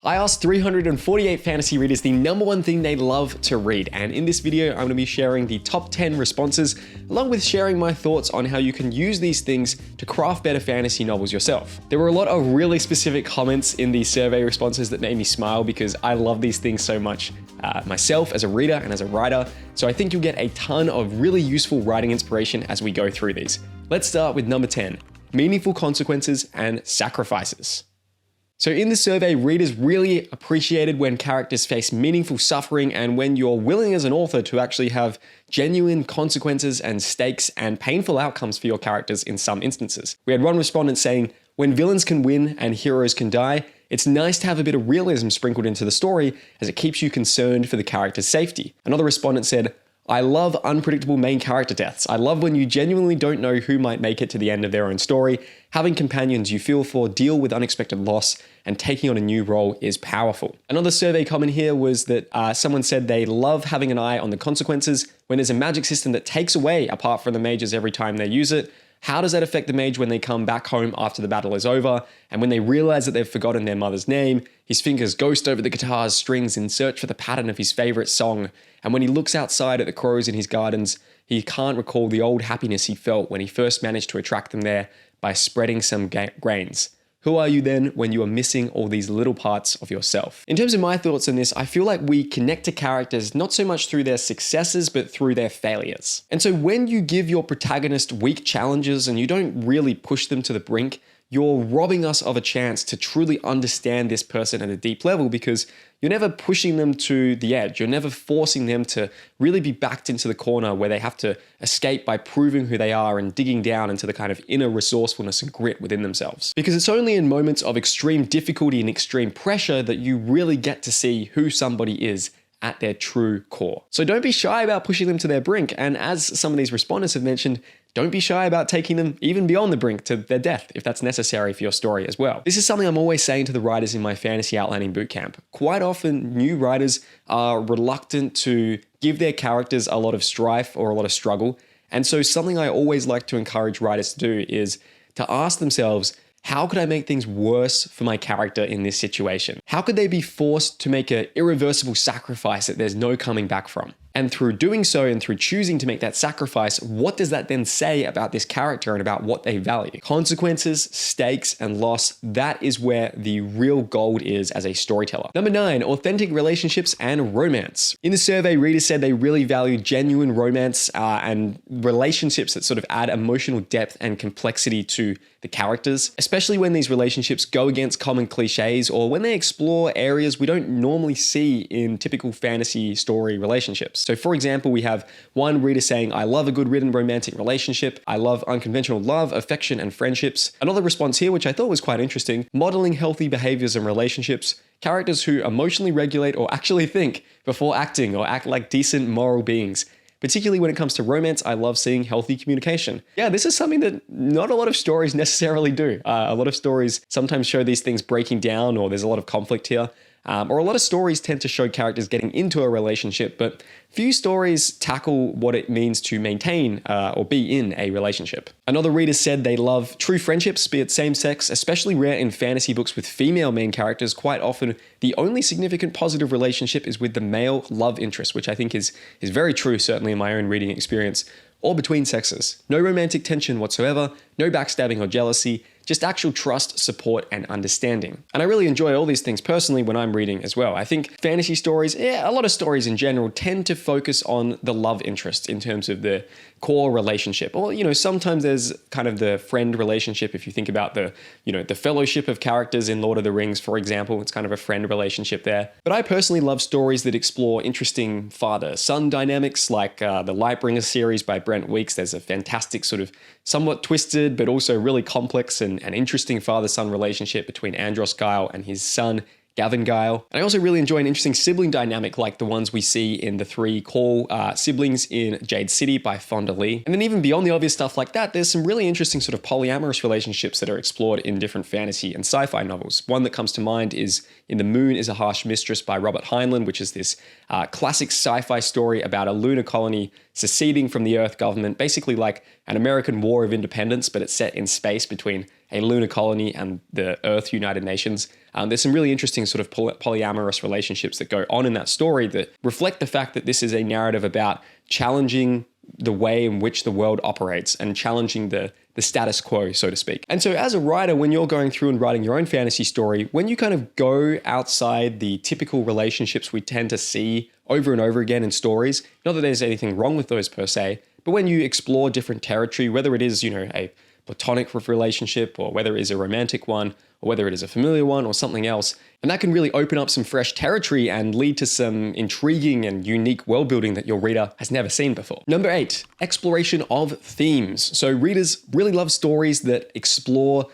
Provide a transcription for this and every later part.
I asked 348 fantasy readers the number one thing they love to read, and in this video, I'm going to be sharing the top 10 responses, along with sharing my thoughts on how you can use these things to craft better fantasy novels yourself. There were a lot of really specific comments in the survey responses that made me smile because I love these things so much myself as a reader and as a writer, so I think you'll get a ton of really useful writing inspiration as we go through these. Let's start with number 10, meaningful consequences and sacrifices. So in the survey, readers really appreciated when characters face meaningful suffering and when you're willing as an author to actually have genuine consequences and stakes and painful outcomes for your characters in some instances. We had one respondent saying, when villains can win and heroes can die, it's nice to have a bit of realism sprinkled into the story as it keeps you concerned for the character's safety. Another respondent said, I love unpredictable main character deaths. I love when you genuinely don't know who might make it to the end of their own story. Having companions you feel for, deal with unexpected loss, and taking on a new role is powerful. Another survey comment here was that someone said they love having an eye on the consequences. When there's a magic system that takes away a part from the mages every time they use it, how does that affect the mage when they come back home after the battle is over? And when they realize that they've forgotten their mother's name, his fingers ghost over the guitar's strings in search for the pattern of his favorite song. And when he looks outside at the crows in his gardens, he can't recall the old happiness he felt when he first managed to attract them there by spreading some grains. Who are you then when you are missing all these little parts of yourself? In terms of my thoughts on this, I feel like we connect to characters not so much through their successes, but through their failures. And so when you give your protagonist weak challenges and you don't really push them to the brink, you're robbing us of a chance to truly understand this person at a deep level because you're never pushing them to the edge. You're never forcing them to really be backed into the corner where they have to escape by proving who they are and digging down into the kind of inner resourcefulness and grit within themselves. Because it's only in moments of extreme difficulty and extreme pressure that you really get to see who somebody is at their true core. So don't be shy about pushing them to their brink. And as some of these respondents have mentioned, don't be shy about taking them even beyond the brink to their death if that's necessary for your story as well. This is something I'm always saying to the writers in my fantasy outlining bootcamp. Quite often, new writers are reluctant to give their characters a lot of strife or a lot of struggle. And so something I always like to encourage writers to do is to ask themselves, how could I make things worse for my character in this situation? How could they be forced to make an irreversible sacrifice that there's no coming back from? And through doing so and through choosing to make that sacrifice, what does that then say about this character and about what they value? Consequences, stakes, and loss, that is where the real gold is as a storyteller. Number 9, authentic relationships and romance. In the survey, readers said they really value genuine romance and relationships that sort of add emotional depth and complexity to the characters, especially when these relationships go against common cliches or when they explore areas we don't normally see in typical fantasy story relationships. So for example, we have one reader saying, I love a good written romantic relationship. I love unconventional love, affection, and friendships. Another response here, which I thought was quite interesting, modeling healthy behaviors and relationships, characters who emotionally regulate or actually think before acting or act like decent moral beings. Particularly when it comes to romance, I love seeing healthy communication. Yeah, this is something that not a lot of stories necessarily do. A lot of stories sometimes show these things breaking down or there's a lot of conflict here. Or a lot of stories tend to show characters getting into a relationship, but few stories tackle what it means to maintain or be in a relationship. Another reader said they love true friendships, be it same sex, especially rare in fantasy books with female main characters. Quite often, the only significant positive relationship is with the male love interest, which I think is very true, certainly in my own reading experience, or between sexes. No romantic tension whatsoever, no backstabbing or jealousy, just actual trust, support, and understanding. And I really enjoy all these things personally when I'm reading as well. I think fantasy stories, a lot of stories in general tend to focus on the love interest in terms of the core relationship. Or, sometimes there's kind of the friend relationship. If you think about the fellowship of characters in Lord of the Rings, for example, it's kind of a friend relationship there. But I personally love stories that explore interesting father-son dynamics, like the Lightbringer series by Brent Weeks. There's a fantastic sort of somewhat twisted, but also really complex and interesting father-son relationship between Andros Guile and his son, Gavin Guile. And I also really enjoy an interesting sibling dynamic like the ones we see in the 3 Call siblings in Jade City by Fonda Lee. And then even beyond the obvious stuff like that, there's some really interesting sort of polyamorous relationships that are explored in different fantasy and sci-fi novels. One that comes to mind is In the Moon is a Harsh Mistress by Robert Heinlein, which is this classic sci-fi story about a lunar colony seceding from the Earth government, basically like an American War of Independence, but it's set in space between a lunar colony and the Earth United Nations. There's some really interesting sort of polyamorous relationships that go on in that story that reflect the fact that this is a narrative about challenging the way in which the world operates and challenging the status quo, so to speak. And so as a writer, when you're going through and writing your own fantasy story, when you kind of go outside the typical relationships we tend to see over and over again in stories, not that there's anything wrong with those per se, but when you explore different territory, whether it is, a platonic relationship or whether it is a romantic one, or whether it is a familiar one or something else. And that can really open up some fresh territory and lead to some intriguing and unique world building that your reader has never seen before. Number 8, exploration of themes. So readers really love stories that explore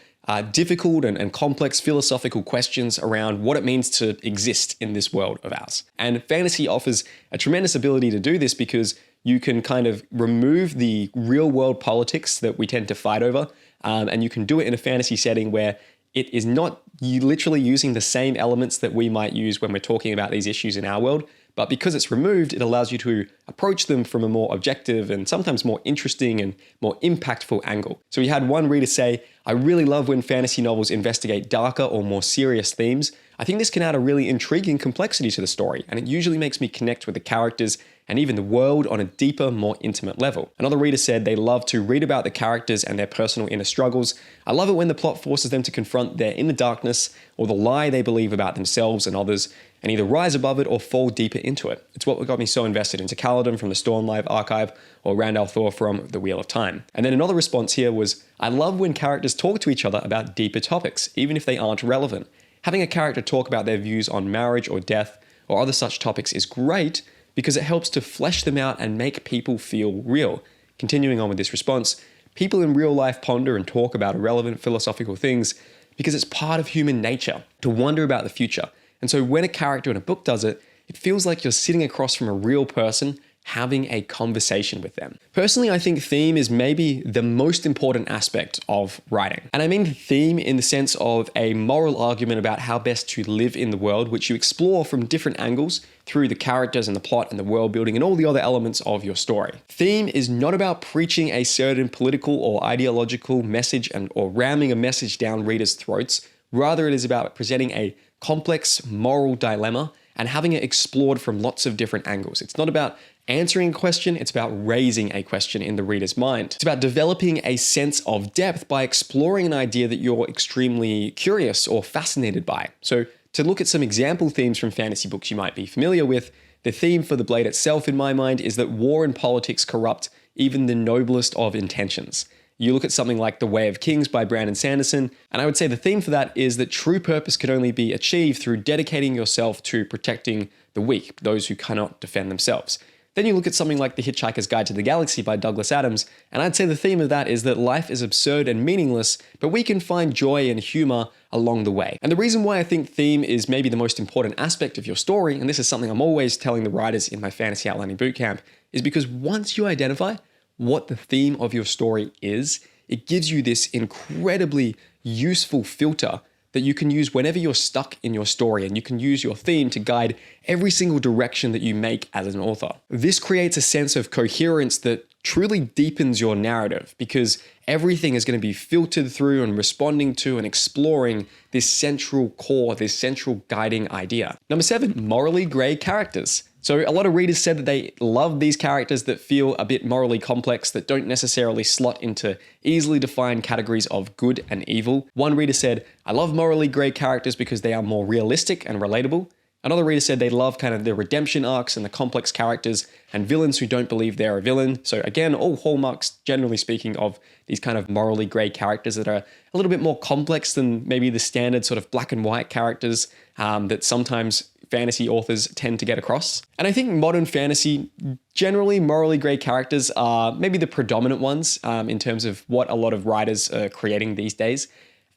difficult and complex philosophical questions around what it means to exist in this world of ours. And fantasy offers a tremendous ability to do this because you can kind of remove the real world politics that we tend to fight over, and you can do it in a fantasy setting where it is not you literally using the same elements that we might use when we're talking about these issues in our world, but because it's removed, it allows you to approach them from a more objective and sometimes more interesting and more impactful angle. So we had one reader say, "I really love when fantasy novels investigate darker or more serious themes. I think this can add a really intriguing complexity to the story, and it usually makes me connect with the characters and even the world on a deeper, more intimate level." Another reader said they love to read about the characters and their personal inner struggles. "I love it when the plot forces them to confront their inner darkness or the lie they believe about themselves and others, and either rise above it or fall deeper into it. It's what got me so invested into Kaladin from the Storm Live archive or Randall Thor from The Wheel of Time." And then another response here was, "I love when characters talk to each other about deeper topics, even if they aren't relevant. Having a character talk about their views on marriage or death or other such topics is great because it helps to flesh them out and make people feel real." Continuing on with this response, "People in real life ponder and talk about irrelevant philosophical things because it's part of human nature to wonder about the future. And so when a character in a book does it, it feels like you're sitting across from a real person having a conversation with them." Personally, I think theme is maybe the most important aspect of writing. And I mean theme in the sense of a moral argument about how best to live in the world, which you explore from different angles through the characters and the plot and the world building and all the other elements of your story. Theme is not about preaching a certain political or ideological message or ramming a message down readers' throats. Rather, it is about presenting a complex moral dilemma and having it explored from lots of different angles. It's not about answering a question, it's about raising a question in the reader's mind. It's about developing a sense of depth by exploring an idea that you're extremely curious or fascinated by. So to look at some example themes from fantasy books you might be familiar with, the theme for The Blade itself, in my mind, is that war and politics corrupt even the noblest of intentions. You look at something like The Way of Kings by Brandon Sanderson, and I would say the theme for that is that true purpose can only be achieved through dedicating yourself to protecting the weak, those who cannot defend themselves. Then you look at something like The Hitchhiker's Guide to the Galaxy by Douglas Adams, and I'd say the theme of that is that life is absurd and meaningless, but we can find joy and humor along the way. And the reason why I think theme is maybe the most important aspect of your story, and this is something I'm always telling the writers in my fantasy outlining bootcamp, is because once you identify what the theme of your story is, it gives you this incredibly useful filter that you can use whenever you're stuck in your story, and you can use your theme to guide every single direction that you make as an author. This creates a sense of coherence that truly deepens your narrative because everything is going to be filtered through and responding to and exploring this central core, this central guiding idea. Number 7, morally gray characters. So a lot of readers said that they love these characters that feel a bit morally complex, that don't necessarily slot into easily defined categories of good and evil. One reader said, "I love morally gray characters because they are more realistic and relatable." Another reader said they love kind of the redemption arcs and the complex characters and villains who don't believe they're a villain. So again, all hallmarks, generally speaking, of these kind of morally gray characters that are a little bit more complex than maybe the standard sort of black and white characters that sometimes fantasy authors tend to get across. And I think modern fantasy, generally morally gray characters are maybe the predominant ones in terms of what a lot of writers are creating these days.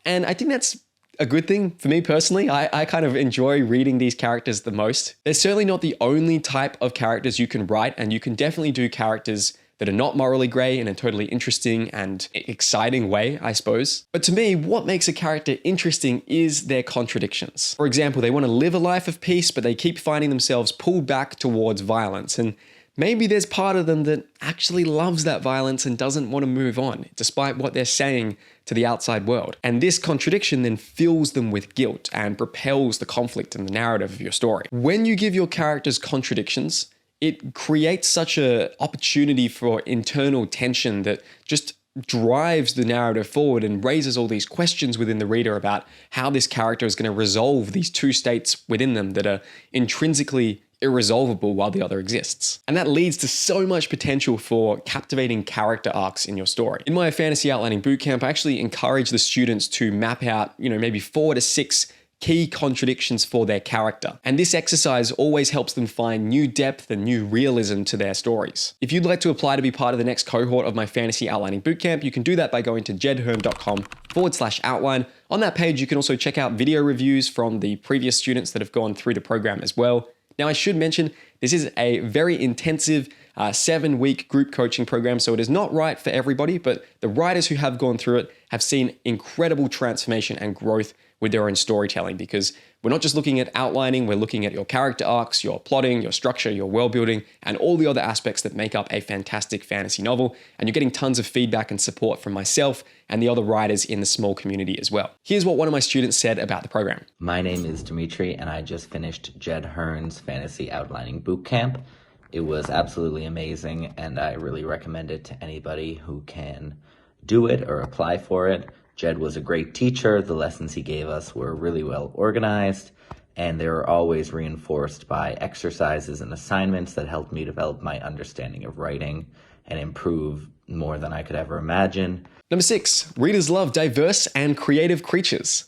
And I think that's a good thing for me personally. I kind of enjoy reading these characters the most. They're certainly not the only type of characters you can write, and you can definitely do characters that are not morally gray in a totally interesting and exciting way, I suppose. But to me, what makes a character interesting is their contradictions. For example, they want to live a life of peace, but they keep finding themselves pulled back towards violence. And maybe there's part of them that actually loves that violence and doesn't want to move on, despite what they're saying to the outside world. And this contradiction then fills them with guilt and propels the conflict in the narrative of your story. When you give your characters contradictions, it creates such an opportunity for internal tension that just drives the narrative forward and raises all these questions within the reader about how this character is going to resolve these two states within them that are intrinsically irresolvable while the other exists. And that leads to so much potential for captivating character arcs in your story. In my fantasy outlining bootcamp, I actually encourage the students to map out, maybe 4 to 6 key contradictions for their character. And this exercise always helps them find new depth and new realism to their stories. If you'd like to apply to be part of the next cohort of my fantasy outlining bootcamp, you can do that by going to jedherne.com/outline. On that page, you can also check out video reviews from the previous students that have gone through the program as well. Now, I should mention, this is a very intensive 7-week group coaching program, so it is not right for everybody, but the writers who have gone through it have seen incredible transformation and growth with their own storytelling, because we're not just looking at outlining, we're looking at your character arcs, your plotting, your structure, your world building, and all the other aspects that make up a fantastic fantasy novel. And you're getting tons of feedback and support from myself and the other writers in the small community as well. Here's what one of my students said about the program. My name is Dimitri, and I just finished Jed Herne's Fantasy Outlining Bootcamp. It was absolutely amazing, and I really recommend it to anybody who can do it or apply for it. Jed was a great teacher. The lessons he gave us were really well organized, and they were always reinforced by exercises and assignments that helped me develop my understanding of writing and improve more than I could ever imagine. Number 6, readers love diverse and creative creatures.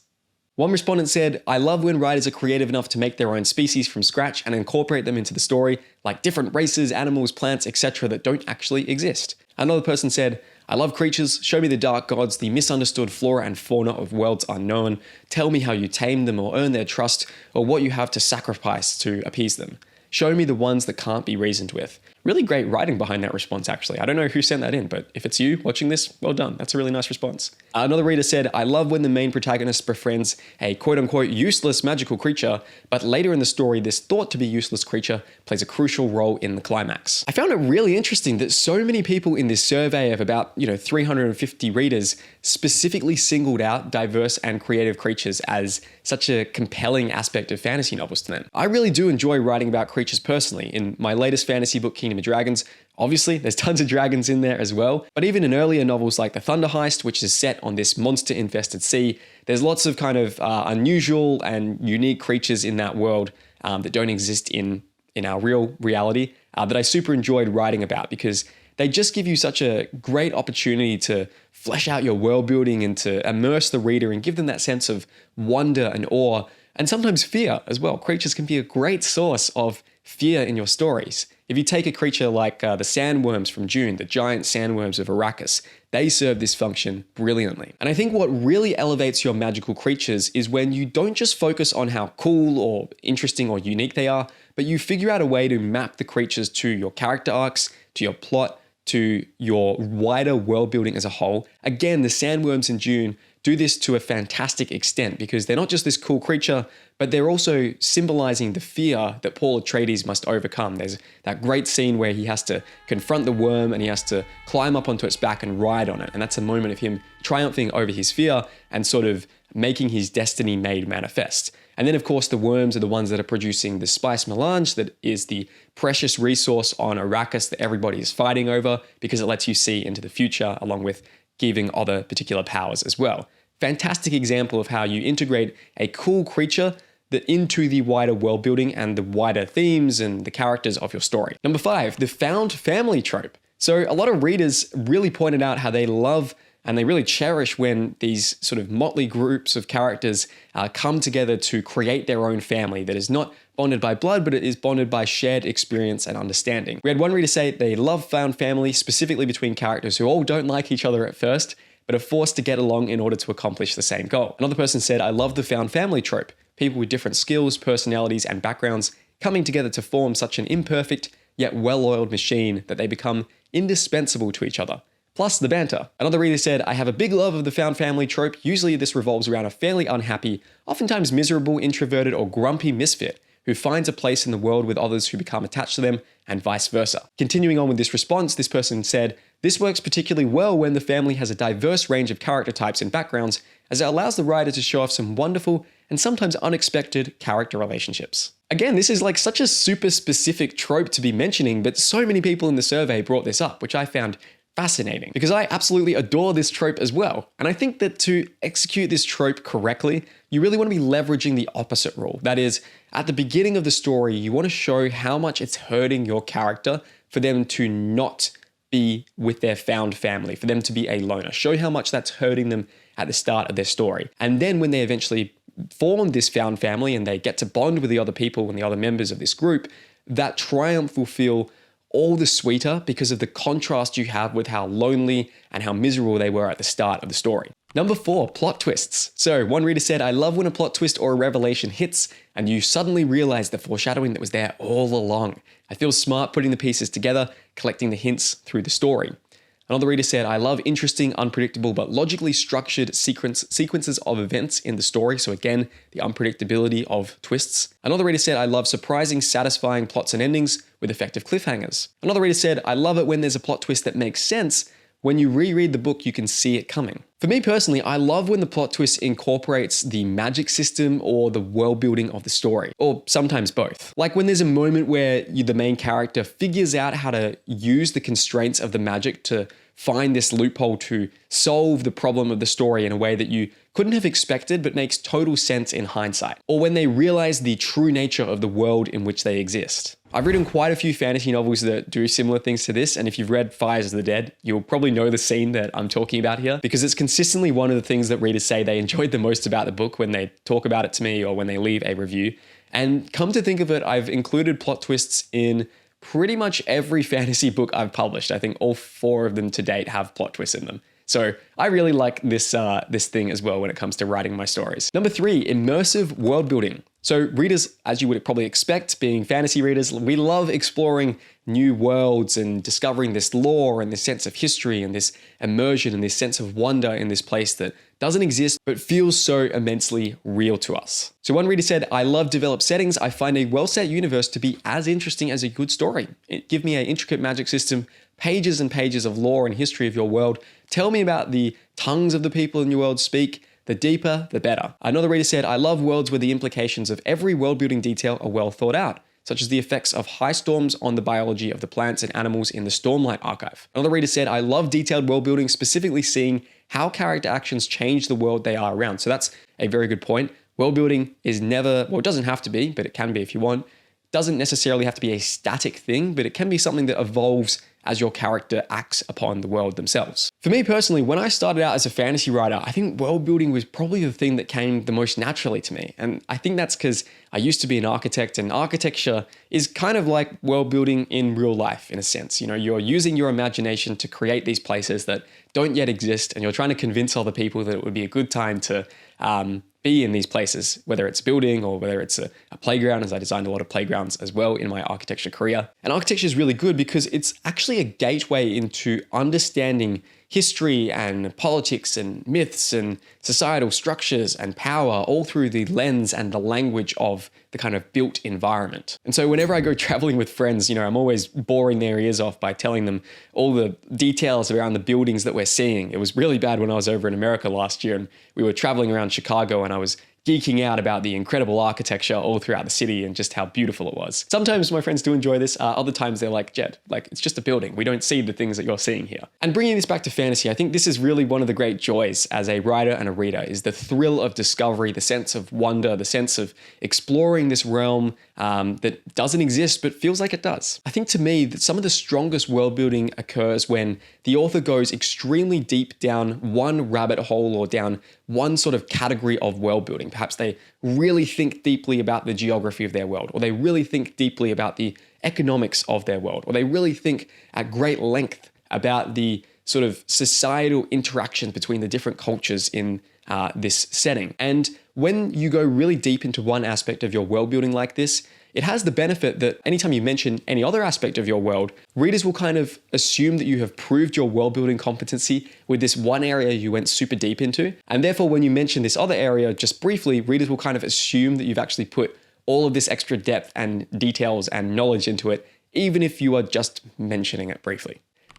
One respondent said, I love when writers are creative enough to make their own species from scratch and incorporate them into the story, like different races, animals, plants, etc. that don't actually exist. Another person said, I love creatures, show me the dark gods, the misunderstood flora and fauna of worlds unknown, tell me how you tame them or earn their trust, or what you have to sacrifice to appease them. Show me the ones that can't be reasoned with. Really great writing behind that response, actually. I don't know who sent that in, but if it's you watching this, well done. That's a really nice response. Another reader said, I love when the main protagonist befriends a quote-unquote useless magical creature, but later in the story, this thought to be useless creature plays a crucial role in the climax. I found it really interesting that so many people in this survey of about 350 readers specifically singled out diverse and creative creatures as such a compelling aspect of fantasy novels to them. I really do enjoy writing about creatures personally. In my latest fantasy book, Kingdom of Dragons, obviously there's tons of dragons in there as well, but even in earlier novels like The Thunder Heist, which is set on this monster-infested sea, there's lots of kind of unusual and unique creatures in that world that don't exist in our real reality that I super enjoyed writing about, because they just give you such a great opportunity to flesh out your world building and to immerse the reader and give them that sense of wonder and awe, and sometimes fear as well. Creatures can be a great source of fear in your stories. If you take a creature like the sandworms from Dune, the giant sandworms of Arrakis, they serve this function brilliantly. And I think what really elevates your magical creatures is when you don't just focus on how cool or interesting or unique they are, but you figure out a way to map the creatures to your character arcs, to your plot, to your wider world building as a whole. Again, the sandworms in Dune do this to a fantastic extent, because they're not just this cool creature, but they're also symbolizing the fear that Paul Atreides must overcome. There's that great scene where he has to confront the worm and he has to climb up onto its back and ride on it. And that's a moment of him triumphing over his fear and sort of making his destiny made manifest. And then, of course, the worms are the ones that are producing the spice melange that is the precious resource on Arrakis that everybody is fighting over, because it lets you see into the future along with giving other particular powers as well. Fantastic example of how you integrate a cool creature into the wider world building and the wider themes and the characters of your story. Number 5, the found family trope. So a lot of readers really pointed out how they love and they really cherish when these sort of motley groups of characters come together to create their own family that is not bonded by blood, but it is bonded by shared experience and understanding. We had one reader say they love found family, specifically between characters who all don't like each other at first, but are forced to get along in order to accomplish the same goal. Another person said, I love the found family trope. People with different skills, personalities, and backgrounds coming together to form such an imperfect yet well-oiled machine that they become indispensable to each other. Plus the banter. Another reader said, I have a big love of the found family trope. Usually this revolves around a fairly unhappy, oftentimes miserable, introverted, or grumpy misfit who finds a place in the world with others who become attached to them, and vice versa. Continuing on with this response, this person said, "This works particularly well when the family has a diverse range of character types and backgrounds, as it allows the writer to show off some wonderful and sometimes unexpected character relationships." Again, this is like such a super specific trope to be mentioning, but so many people in the survey brought this up, which I found fascinating because I absolutely adore this trope as well. And I think that to execute this trope correctly, you really want to be leveraging the opposite rule. That is, at the beginning of the story, you want to show how much it's hurting your character for them to not be with their found family, for them to be a loner. Show how much that's hurting them at the start of their story. And then when they eventually form this found family and they get to bond with the other people and the other members of this group, that triumph will feel all the sweeter because of the contrast you have with how lonely and how miserable they were at the start of the story. Number 4, plot twists. So one reader said, "I love when a plot twist or a revelation hits and you suddenly realize the foreshadowing that was there all along. I feel smart putting the pieces together, collecting the hints through the story." Another reader said, "I love interesting, unpredictable, but logically structured sequences of events in the story." So again, the unpredictability of twists. Another reader said, "I love surprising, satisfying plots and endings with effective cliffhangers." Another reader said, "I love it when there's a plot twist that makes sense. When you reread the book, you can see it coming." For me personally, I love when the plot twist incorporates the magic system or the world building of the story, or sometimes both. Like when there's a moment where the main character figures out how to use the constraints of the magic to find this loophole to solve the problem of the story in a way that you couldn't have expected but makes total sense in hindsight. Or when they realize the true nature of the world in which they exist. I've written quite a few fantasy novels that do similar things to this, and if you've read Fires of the Dead, you'll probably know the scene that I'm talking about here, because it's consistently one of the things that readers say they enjoyed the most about the book when they talk about it to me or when they leave a review. And come to think of it, I've included plot twists in pretty much every fantasy book I've published. I think all 4 of them to date have plot twists in them. So I really like this thing as well when it comes to writing my stories. Number 3, immersive world building. So readers, as you would probably expect, being fantasy readers, we love exploring new worlds and discovering this lore and this sense of history and this immersion and this sense of wonder in this place that doesn't exist but feels so immensely real to us. So one reader said, "I love developed settings. I find a well-set universe to be as interesting as a good story. Give me an intricate magic system, pages and pages of lore and history of your world. Tell me about the tongues of the people in your world speak. The deeper, the better." Another reader said, "I love worlds where the implications of every world-building detail are well thought out, such as the effects of high storms on the biology of the plants and animals in the Stormlight Archive." Another reader said, "I love detailed world-building, specifically seeing how character actions change the world they are around." So that's a very good point. World-building is never, well, it doesn't have to be, but it can be if you want. Doesn't necessarily have to be a static thing, but it can be something that evolves as your character acts upon the world themselves. For me personally, when I started out as a fantasy writer, I think world building was probably the thing that came the most naturally to me. And I think that's because I used to be an architect, and architecture is kind of like world building in real life in a sense. You know, you're using your imagination to create these places that don't yet exist, and you're trying to convince other people that it would be a good time to be in these places, whether it's building or whether it's a playground, as I designed a lot of playgrounds as well in my architecture career. And architecture is really good because it's actually a gateway into understanding history and politics and myths and societal structures and power, all through the lens and the language of the kind of built environment. And so whenever I go traveling with friends, you know, I'm always boring their ears off by telling them all the details around the buildings that we're seeing. It was really bad when I was over in America last year and we were traveling around Chicago, and I was geeking out about the incredible architecture all throughout the city and just how beautiful it was. Sometimes my friends do enjoy this. Other times they're like, "Jed, like, it's just a building. We don't see the things that you're seeing here." And bringing this back to fantasy, I think this is really one of the great joys as a writer and a reader, is the thrill of discovery, the sense of wonder, the sense of exploring this realm that doesn't exist but feels like it does. I think to me that some of the strongest world building occurs when the author goes extremely deep down one rabbit hole or down one sort of category of world building. Perhaps they really think deeply about the geography of their world, or they really think deeply about the economics of their world, or they really think at great length about the sort of societal interactions between the different cultures in this setting. And when you go really deep into one aspect of your world building like this, it has the benefit that anytime you mention any other aspect of your world, readers will kind of assume that you have proved your world building competency with this one area you went super deep into. And therefore, when you mention this other area just briefly, readers will kind of assume that you've actually put all of this extra depth and details and knowledge into it, even if you are just mentioning it briefly.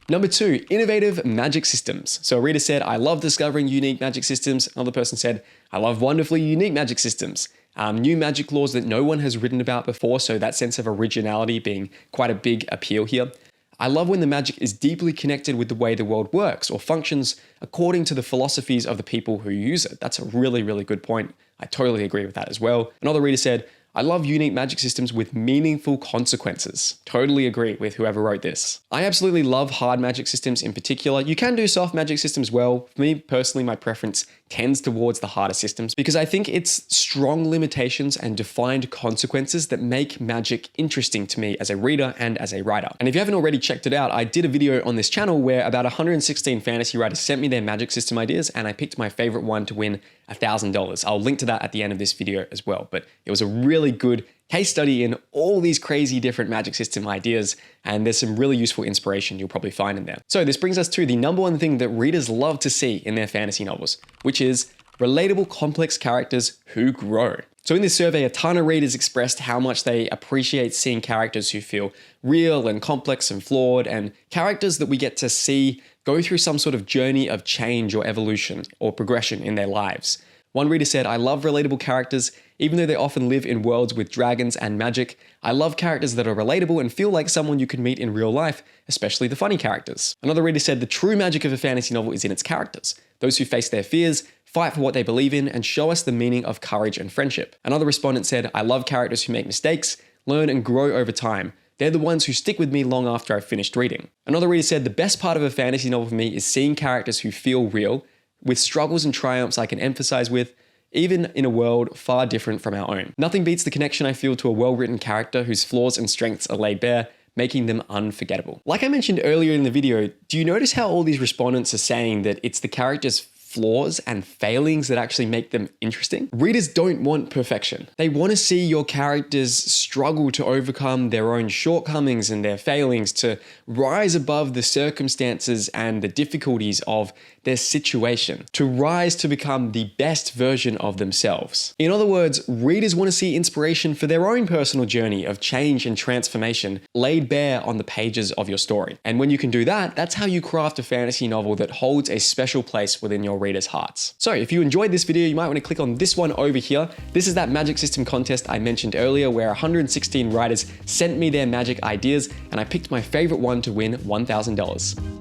Number 2, innovative magic systems. So a reader said, I love discovering unique magic systems. Another person said, I love wonderfully unique magic systems. New magic laws that no one has written about before, so that sense of originality being quite a big appeal here. I love when the magic is deeply connected with the way the world works or functions according to the philosophies of the people who use it. That's a really, really good point. I totally agree with that as well. Another reader said, I love unique magic systems with meaningful consequences. Totally agree with whoever wrote this. I absolutely love hard magic systems in particular. You can do soft magic systems well. For me personally, my preference tends towards the harder systems because I think it's strong limitations and defined consequences that make magic interesting to me as a reader and as a writer. And if you haven't already checked it out, I did a video on this channel where about 116 fantasy writers sent me their magic system ideas and I picked my favorite one to win $1,000. I'll link to that at the end of this video as well, but it was a really good case study in all these crazy different magic system ideas, and there's some really useful inspiration you'll probably find in there. So this brings us to the number one thing that readers love to see in their fantasy novels, which is relatable, complex characters who grow. So in this survey, a ton of readers expressed how much they appreciate seeing characters who feel real and complex and flawed, and characters that we get to see go through some sort of journey of change or evolution or progression in their lives. One reader said, I love relatable characters, even though they often live in worlds with dragons and magic. I love characters that are relatable and feel like someone you could meet in real life, especially the funny characters. Another reader said, the true magic of a fantasy novel is in its characters, those who face their fears, fight for what they believe in, and show us the meaning of courage and friendship. Another respondent said, I love characters who make mistakes, learn and grow over time. They're the ones who stick with me long after I've finished reading. Another reader said, the best part of a fantasy novel for me is seeing characters who feel real, with struggles and triumphs I can empathize with, even in a world far different from our own. Nothing beats the connection I feel to a well-written character whose flaws and strengths are laid bare, making them unforgettable. Like I mentioned earlier in the video, do you notice how all these respondents are saying that it's the characters' flaws and failings that actually make them interesting? Readers don't want perfection. They want to see your characters struggle to overcome their own shortcomings and their failings, to rise above the circumstances and the difficulties of their situation, to rise to become the best version of themselves. In other words, readers want to see inspiration for their own personal journey of change and transformation laid bare on the pages of your story. And when you can do that, that's how you craft a fantasy novel that holds a special place within your readers' hearts. So if you enjoyed this video, you might want to click on this one over here. This is that magic system contest I mentioned earlier where 116 writers sent me their magic ideas and I picked my favorite one to win $1,000.